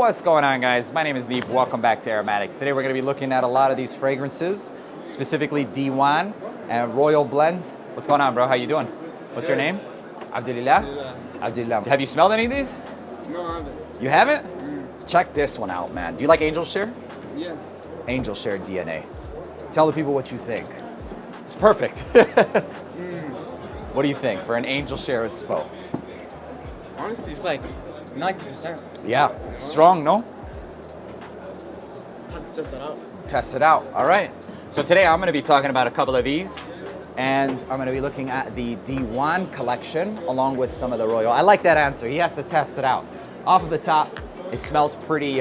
What's going on, guys? My name is Deep. Welcome back to AROMATIX. Today we're going to be looking at a lot of these fragrances, specifically D1 and Royal Blends. What's going on, bro? How you doing? What's your name? Abdulillah? Abdulillah. Have you smelled any of these? No, I haven't. You haven't? Check this one out, man. Do you like Angel Share? Yeah. Angel Share DNA. Tell the people what you think. It's perfect. What do you think for an Angel Share at Spo? Honestly, it's like 90%. Yeah, strong, no? Have to test that out. Test it out. All right. So today I'm going to be talking about a couple of these, and I'm going to be looking at the D1 collection along with some of the Royal. I like that answer. He has to test it out. Off of the top, it smells pretty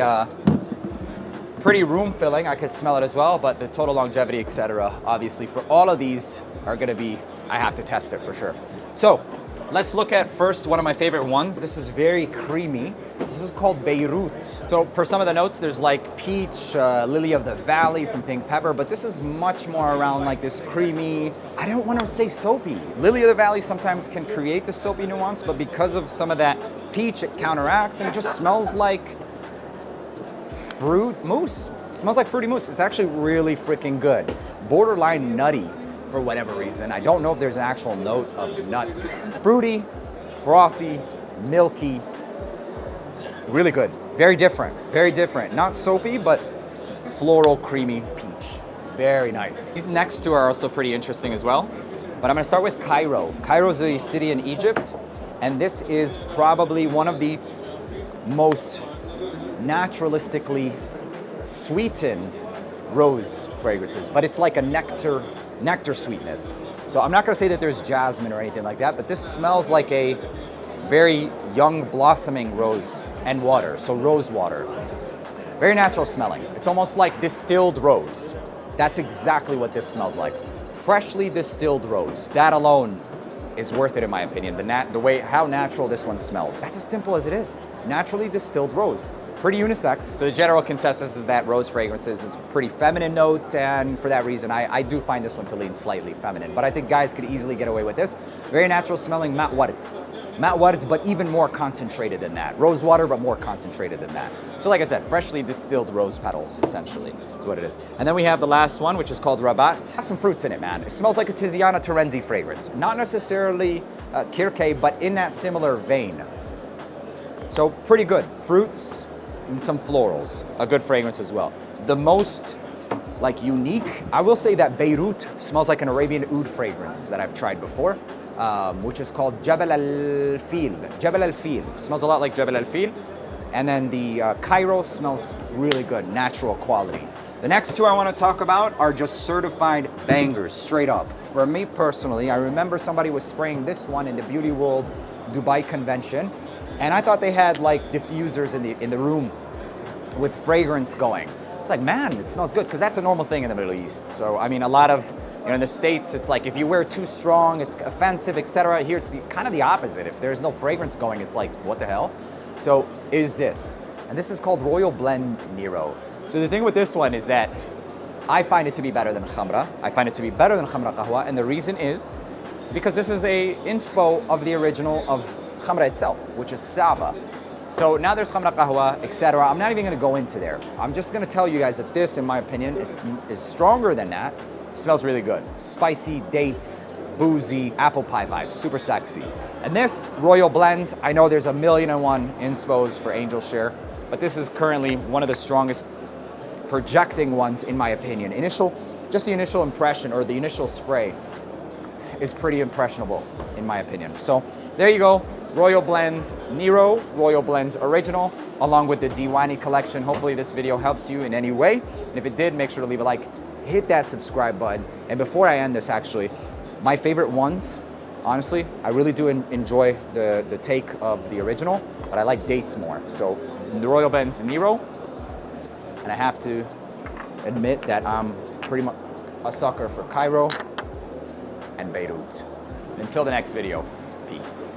room filling. I could smell it as well, but the total longevity, etc. Obviously, for all of these are going to be, I have to test it for sure. So let's look at first one of my favorite ones. This is very creamy. This is called Beirut. So for some of the notes, there's like peach, lily of the valley, some pink pepper, but this is much more around like this creamy, I don't want to say soapy. Lily of the valley sometimes can create the soapy nuance, but because of some of that peach, it counteracts and it just smells like fruit mousse. It smells like fruity mousse. It's actually really freaking good. Borderline nutty for whatever reason. I don't know if there's an actual note of nuts. Fruity, frothy, milky, really good. Very different, very different. Not soapy, but floral, creamy peach. Very nice. These next two are also pretty interesting as well, but I'm gonna start with Cairo. Cairo is a city in Egypt, and this is probably one of the most naturalistically sweetened rose fragrances, but it's like a nectar sweetness. So I'm not gonna say that there's jasmine or anything like that, but this smells like a very young blossoming rose and water, so rose water. Very natural smelling. It's almost like distilled rose. That's exactly what this smells like. Freshly distilled rose. That alone is worth it in my opinion. The way, how natural this one smells. That's as simple as it is. Naturally distilled rose. Pretty unisex. So the general consensus is that rose fragrances is pretty feminine note, and for that reason, I do find this one to lean slightly feminine, but I think guys could easily get away with this. Very natural smelling mat ward. Mat ward, but even more concentrated than that. Rose water, but more concentrated than that. So like I said, freshly distilled rose petals, essentially, is what it is. And then we have the last one, which is called Rabat. It has some fruits in it, man. It smells like a Tiziana Terenzi fragrance. Not necessarily Kirke, but in that similar vein. So pretty good. Fruits, and some florals, a good fragrance as well. The most like unique, I will say that Beirut smells like an Arabian oud fragrance that I've tried before, which is called Jabal al-Fil. Jabal al-Fil smells a lot like Jabal al-Fil. And then the Cairo smells really good, natural quality. The next two I want to talk about are just certified bangers, straight up. For me personally, I remember somebody was spraying this one in the Beauty World Dubai convention, and I thought they had like diffusers in the room with fragrance going. It's like, man, it smells good, because that's a normal thing in the Middle East. So I mean, a lot of, in the States, it's like if you wear too strong, it's offensive, etc. Here, it's kind of the opposite. If there's no fragrance going, it's like, what the hell? So is this, and this is called Royal Blend Nero. So the thing with this one is that I find it to be better than Khamra. I find it to be better than Khamra Qahwa, and the reason is because this is a inspo of the original of Khamra itself, which is Saba. So now there's Khamra Qahwa, etc. I'm not even going to go into there. I'm just going to tell you guys that this, in my opinion, is stronger than that. It smells really good. Spicy, dates, boozy, apple pie vibes, super sexy. And this Royal Blend, I know there's 1,000,001 inspos for Angel Share, but this is currently one of the strongest projecting ones in my opinion. Just the initial impression, or the initial spray, is pretty impressionable in my opinion. So there you go. Royal Blend Nero, Royal Blends Original, along with the Diwani collection. Hopefully this video helps you in any way. And if it did, make sure to leave a like, hit that subscribe button. And before I end this, actually, my favorite ones, honestly, I really do enjoy the take of the original, but I like dates more. So the Royal Blends Nero, and I have to admit that I'm pretty much a sucker for Cairo and Beirut. Until the next video, peace.